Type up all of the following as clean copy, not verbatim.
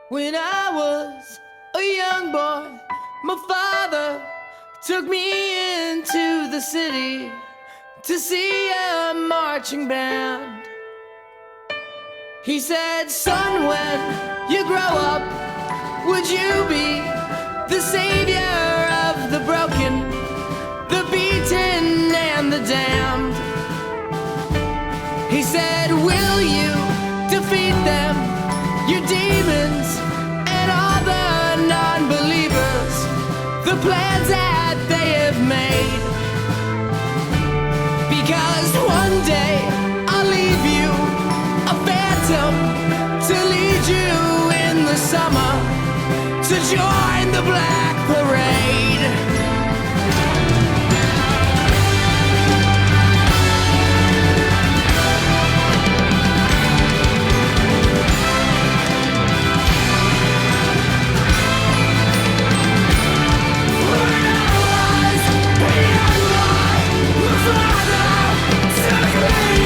When I was a young boy, my father took me into the city to see a marching band. He said, son, when you grow up, would you be the savior of the broken, the beaten, and the damned? He said, will you defeat them, your demons, and all the non-believers, the plans that they have made? Because one day I'll leave you a phantom to lead you in the summer to join the Black Parade. Away.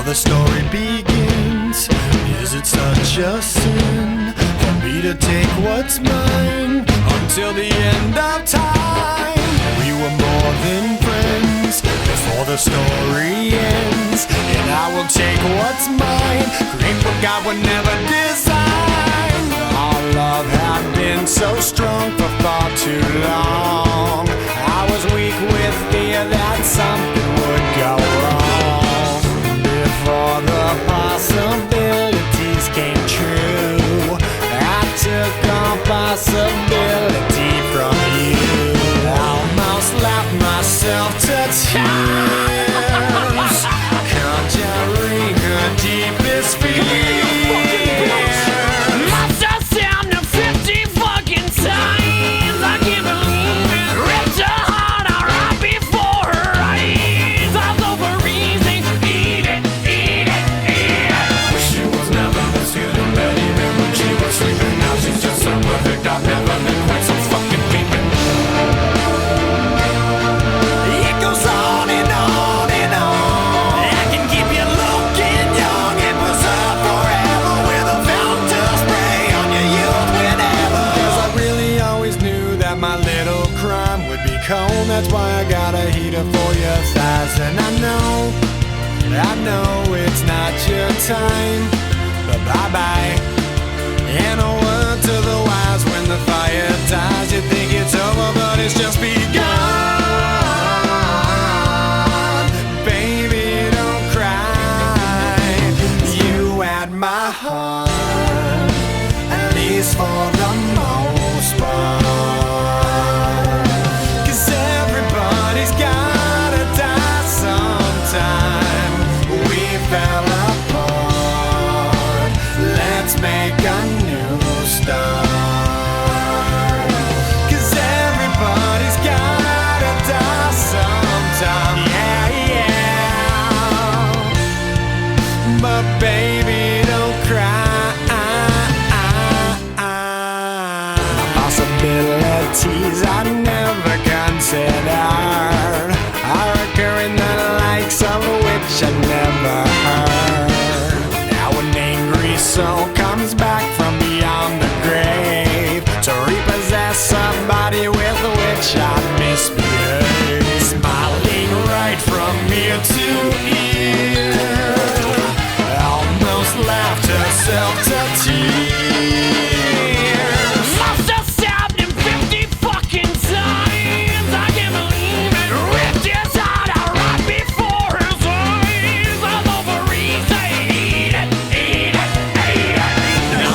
the story begins. Is it such a sin for me to take what's mine until the end of time? We were more than friends before the story ends, and I will take what's mine, create what God would never design. Our love had been so strong for far too long. I was weak with fear that something would go wrong before the possibilities came true. I took all possibility from you. I almost laughed myself to tears, conjuring her deepest fears. That's why I got a heater for your thighs. And I know it's not your time, but bye-bye. And a word to the wise, when the fire dies, you think it's over, but it's just begun. Baby, don't cry. You had my heart, at least for the most part. Fell apart. Let's make a new start. 'Cause everybody's gotta die sometime. Yeah. But baby, don't cry. Possibilities I never considered are occurring, the likes of which I never heard. Now an angry soul comes back from beyond the grave to repossess somebody with which I misbehaved. Smiling right from ear to ear, almost laughed herself to tears. Must have stabbed him 50 fucking times. I can't believe it. Ripped his heart out right before his eyes. All over eat it, eat it, eat it. Now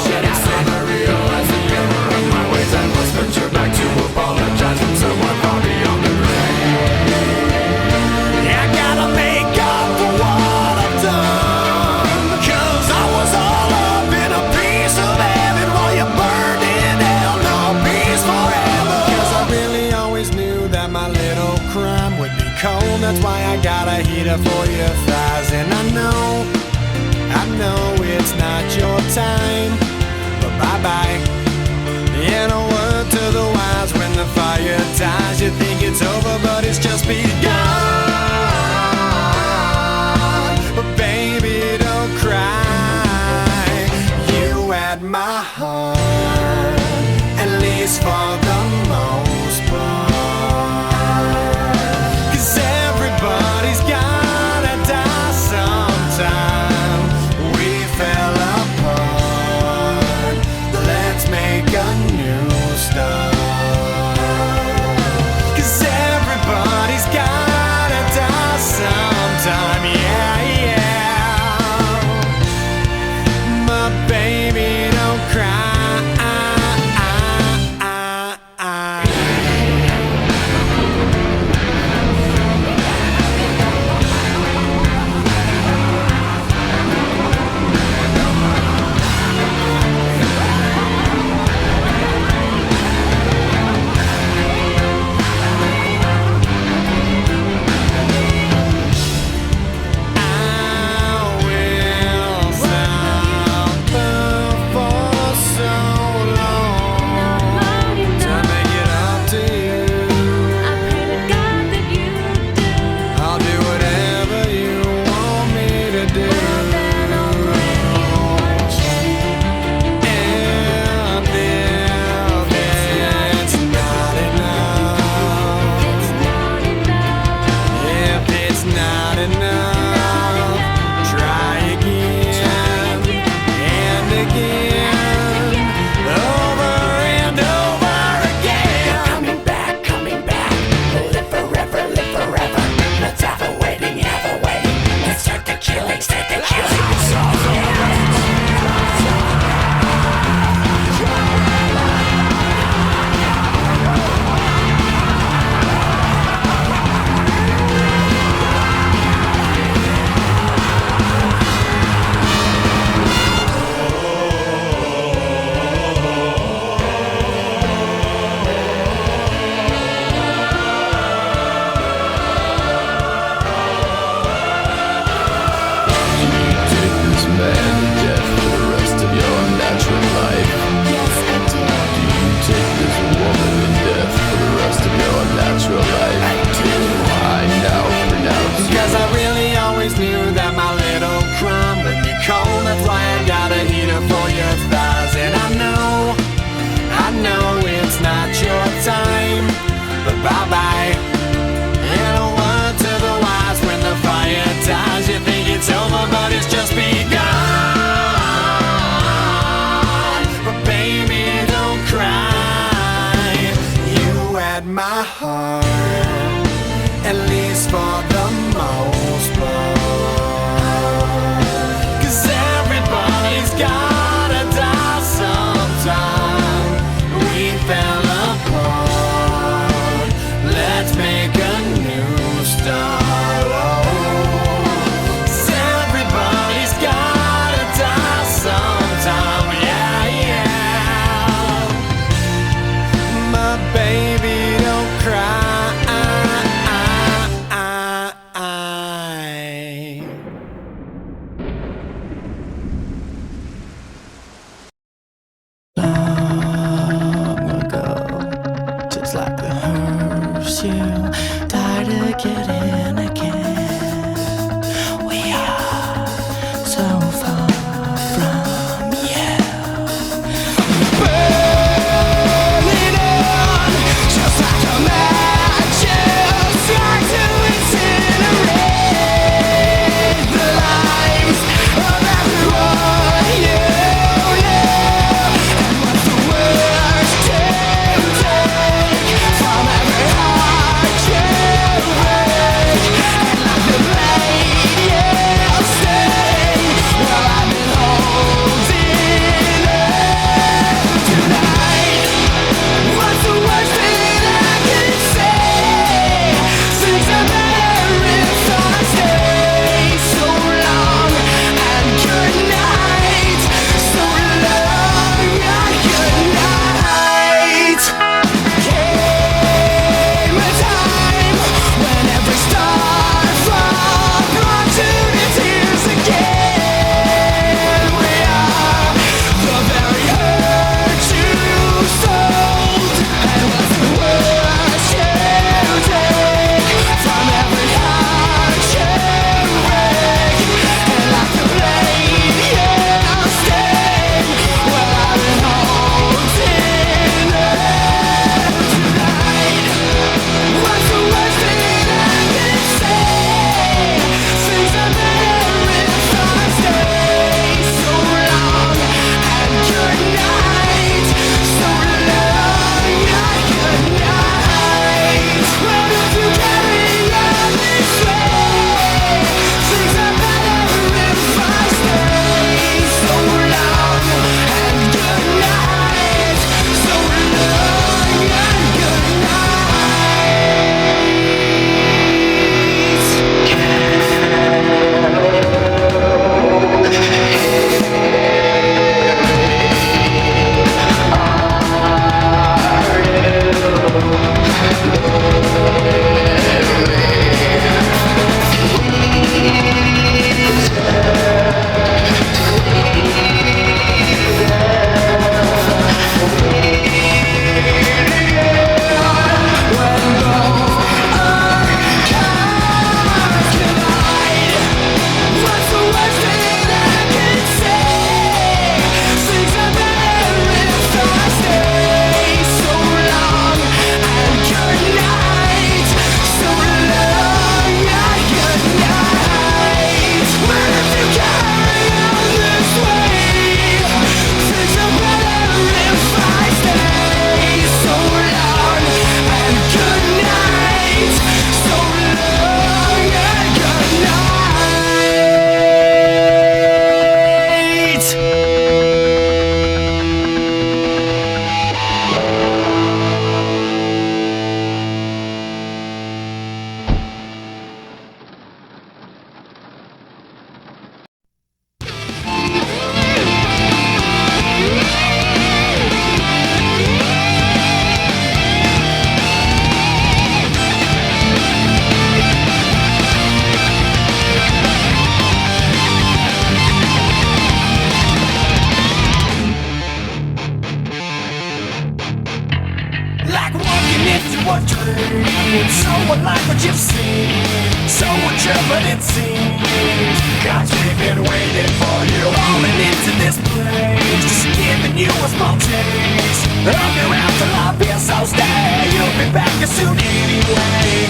would like what you've seen. So would you, but it seems God's we've been waiting for you. Rolling into this place, just giving you a small taste of your afterlife here, so stay. You'll be back as soon anyway.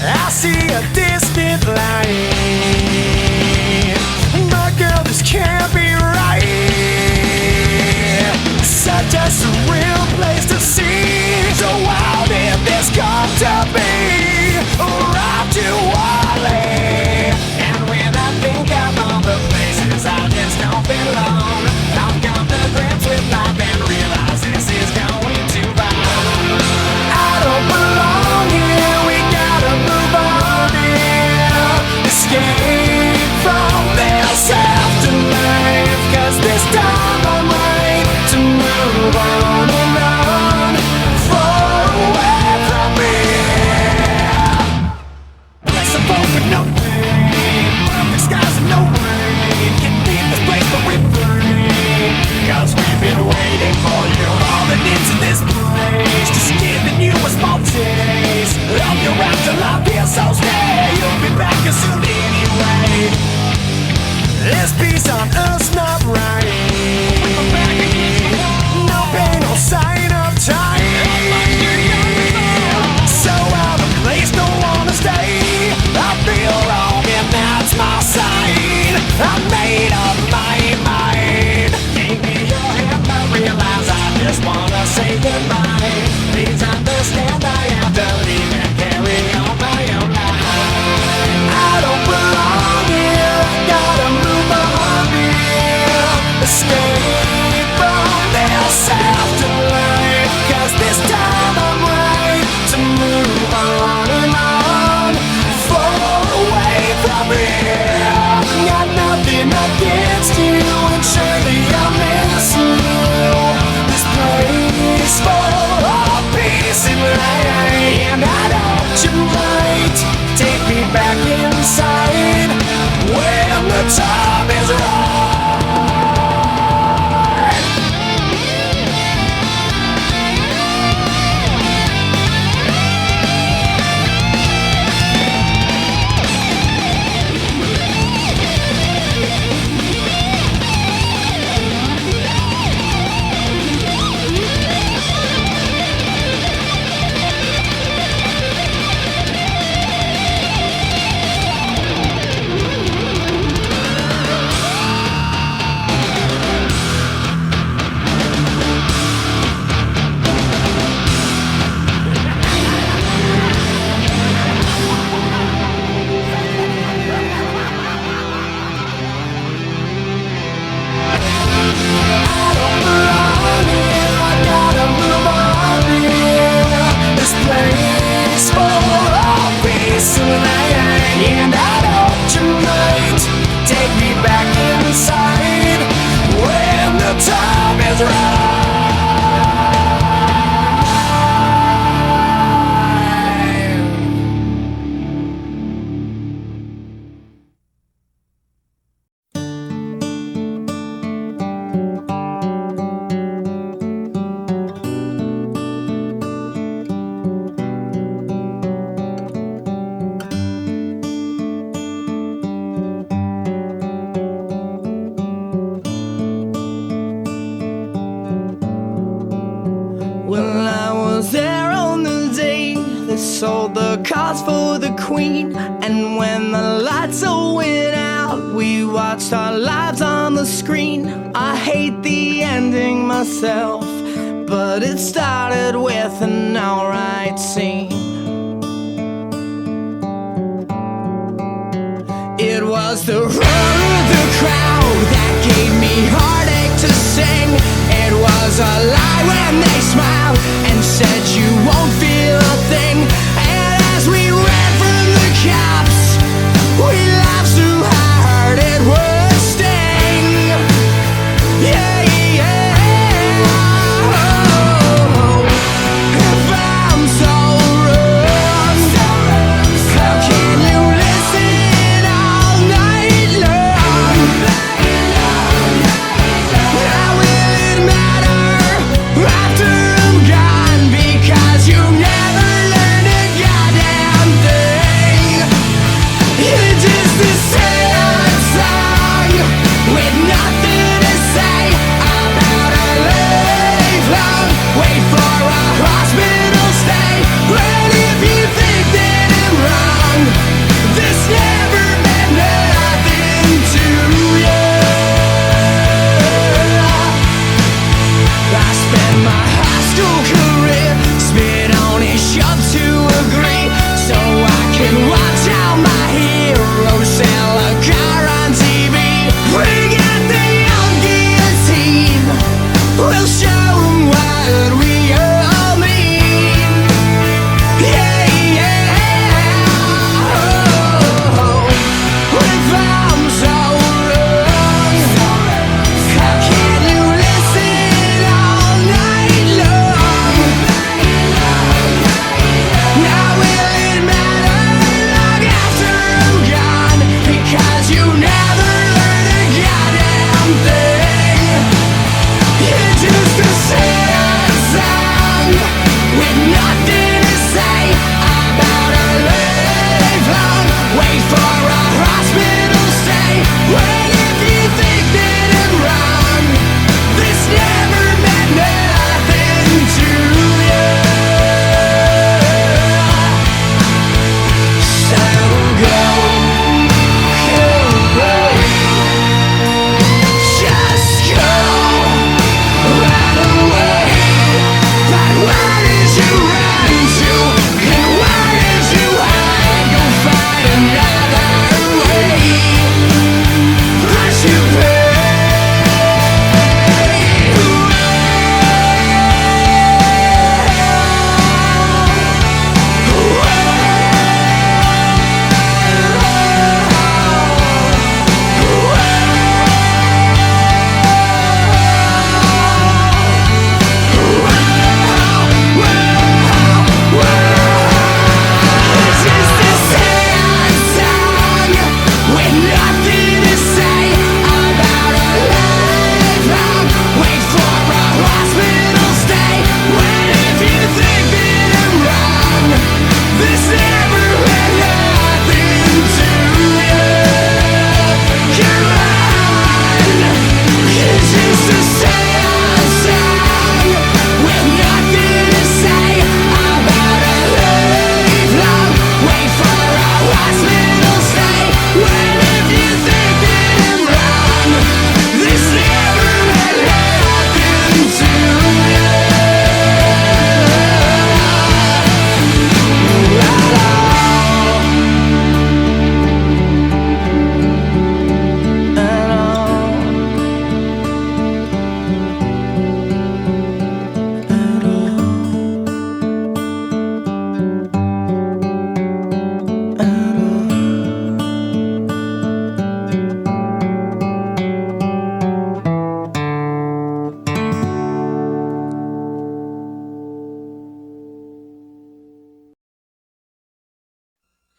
I see a distant light. My girl, this can't be right. Such a surreal place to see. So how did this come to be? Right to Wally. And when I think of all the places I just don't belong, I've come to grips with life and realize this is going too far. I don't belong here. We gotta move on here. Escape from this afterlife, 'cause this time I'm right to move on and on, far away from here. Place of hope and no pain, perfect skies and no rain. Can't leave this place but we're free, 'cause we've been waiting for you. Rolling into this place, just giving you a small taste of your afterlife here, so stay. You'll be back as soon anyway. This piece on us not right. No pain, no sign of time. So out of place, don't wanna stay. I feel wrong and that's my sign. I made up my mind. Give me your hand, I realize I just wanna say goodbye. Please understand I have to leave and carry on my own life. I don't belong here, gotta move on here. Escape from this afterlife, 'cause this time I'm right to move on and on, far away from here. Got nothing against you, and surely I'll miss you. This place full of peace and light, and I know you might take me back inside when the time is right. And I know you might take me back inside when the time is right. Well, I was there on the day they sold the cars for the Queen, and when the lights all went out, we watched our lives on the screen. I hate the ending myself, but it started with an alright scene. It was the roar of the crowd that gave me heartache to sing. It was a lie when they smiled and said you won't feel a thing. And as we ran from the cops, we laughed so hard it would sting. Yeah, yeah. Oh, if I'm so wrong, how can you listen all night long? How will it matter after I'm gone? Because you never learned to guide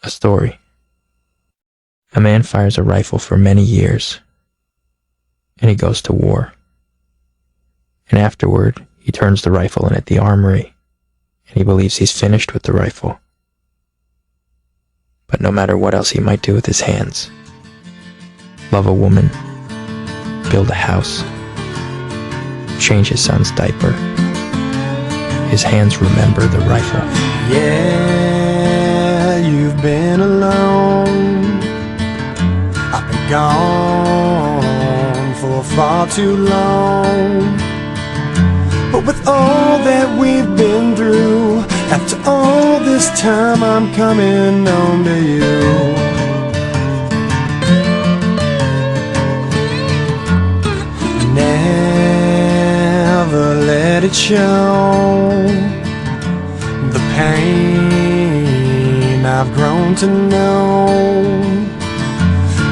A story. A man fires a rifle for many years, and he goes to war. And afterward, he turns the rifle in at the armory, and he believes he's finished with the rifle. But no matter what else he might do with his hands, love a woman, build a house, change his son's diaper, his hands remember the rifle. Yeah, you've been alone. I've been gone for far too long. But with all that we've been through, after all this time I'm coming home to you. Never let it show the pain I've grown to know.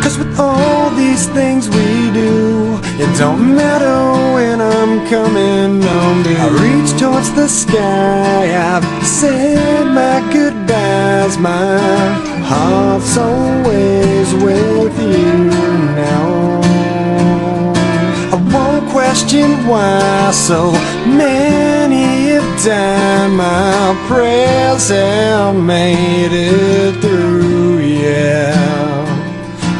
'Cause with all these things we do, it don't matter when I'm coming home to you. I reach towards the sky, I've said my goodbyes, my heart's always with you now. I won't question why so many have died, my prayers have made it through, yeah.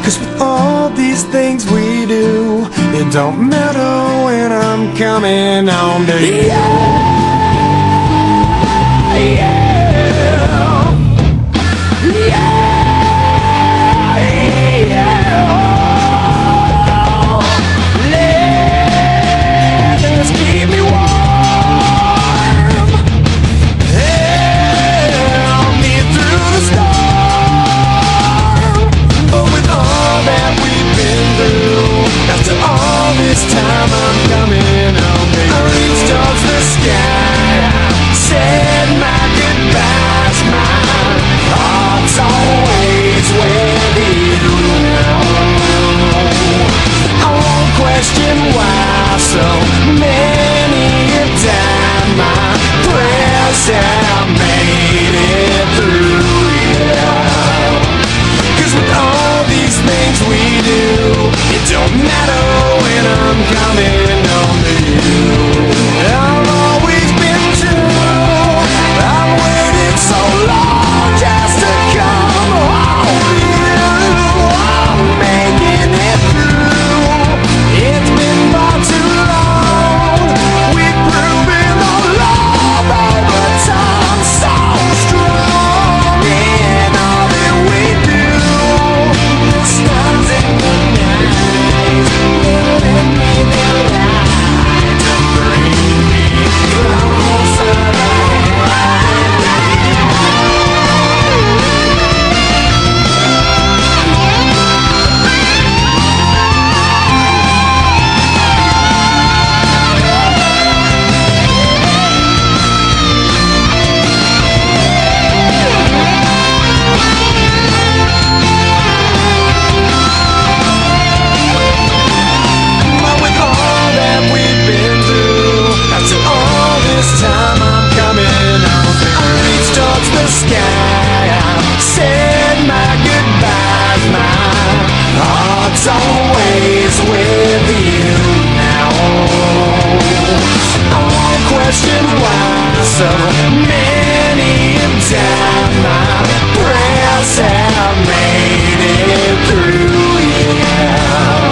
'Cause with all these things we do, it don't matter when I'm coming home to you. Let's keep me warm. Help me through the storm. But with all that we've been through, after all this time I'm coming home to you. I reached towards the sky, said my goodbyes, my heart's always with you now. I won't question why so many have died, my prayers have made it through, yeah. 'Cause with all these things we do, it don't matter when I'm coming home to you. I've always been true, I've waited so long just to come home to you. I'm making it through, it's been far too long. We've proven our love over time, so strong in all that we do. The stars in the night, giving me the light to bring me closer to But with all that we've been through, after all this time I'm coming home. I reached towards the sky, I said my goodbyes, my heart's always with you now. I won't question why so many have died, my prayers have made it through, yeah.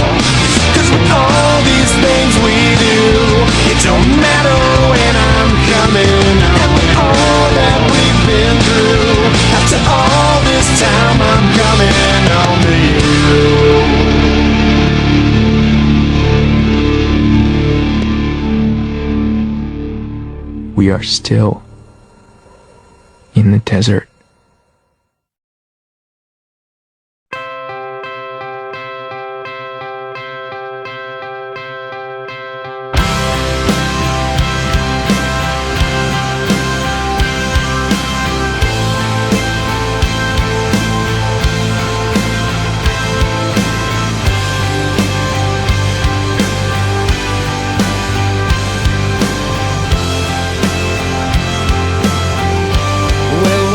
'Cause with all these things we do, it don't matter when I'm coming home. With all that we've been through, after all this time I'm coming home to you. We are still in the desert. Well,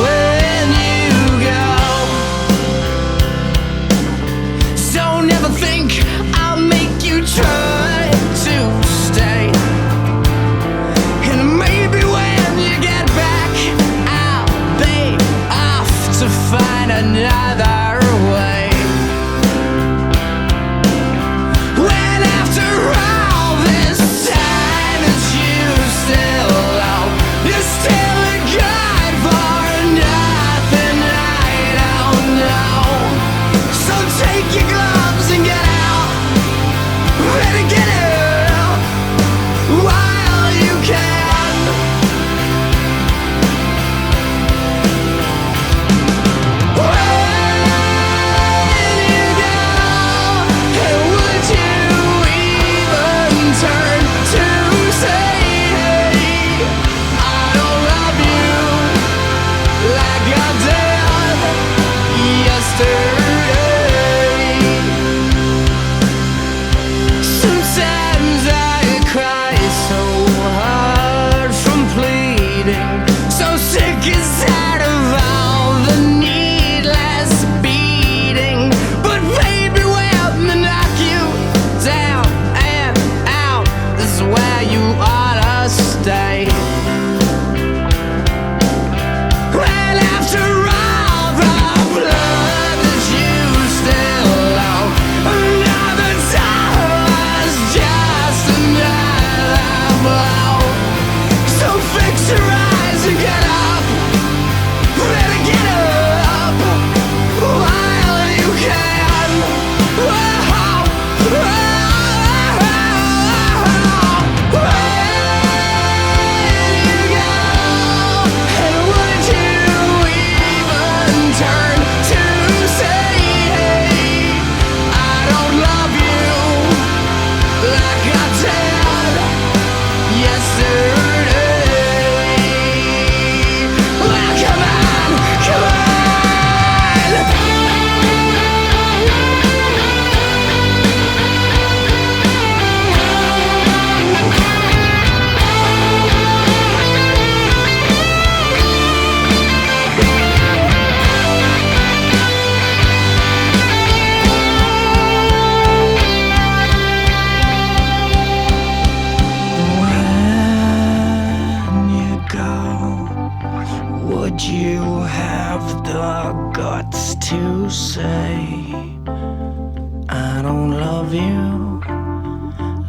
love you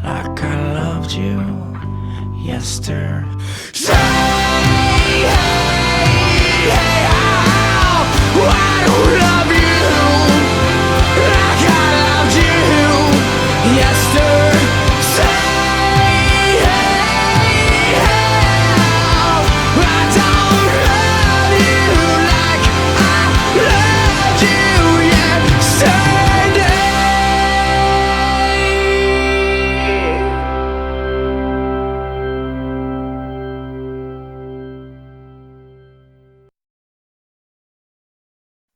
like I loved you yesterday. I don't love you like I loved you yesterday. I don't love you like I loved you yesterday.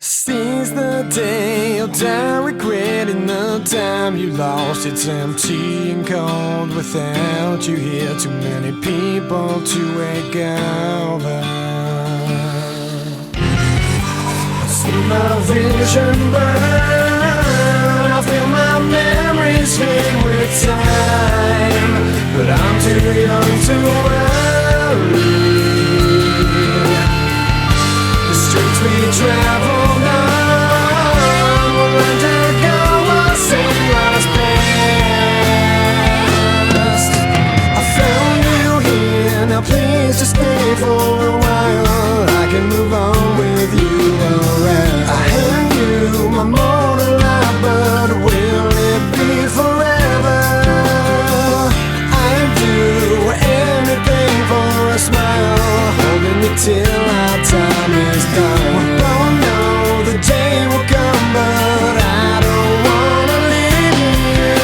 Since the day of time, regretting the time you lost. It's empty and cold without you here. Too many people to wake over. I see my vision burn. I feel my memories fade with time, but I'm too young to worry. The streets we travel on will undergo a same life's past. I found you here, now please just stay for a while. I can move on with you around. I hand you my mortal life, but will it be forever? I'd do anything for a smile, holding you till our time is done. We both know the day will come, but I don't wanna leave you.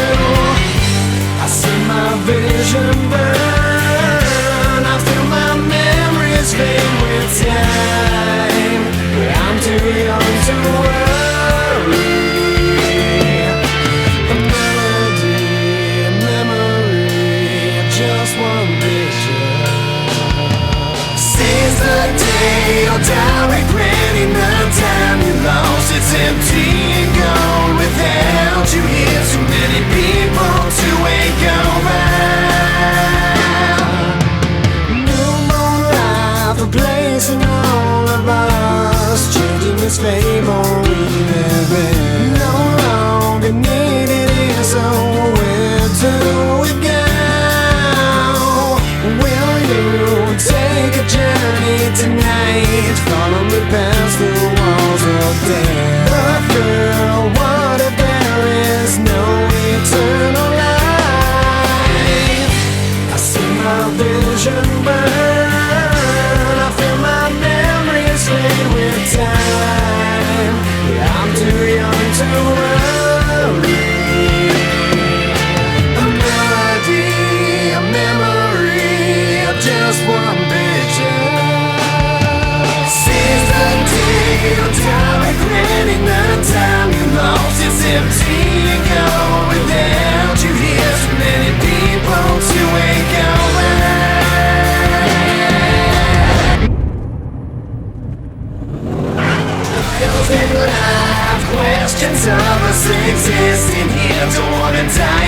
I see my vision burn. I feel my memories fade with time, but I'm too young to worry. A melody, a memory, just one picture. Since the day you'll die, regretting the time you lost. It's empty and gone without you here. Too many people to wake around. Newborn life replacing all of us, changing this fable we live in. No longer needed here, so where do we go? Will you take a journey tonight? Follow me past the walls of death. But girl, what if there is no eternal life? I see my vision burn. I feel my memories fade with time. I'm too young to worry. A melody, a memory, just one picture. Since the day you die, regretting the time you lost. It's empty and gone without you here. Too many people to wake around. Feels in life, questions of us existing here. Don't wanna die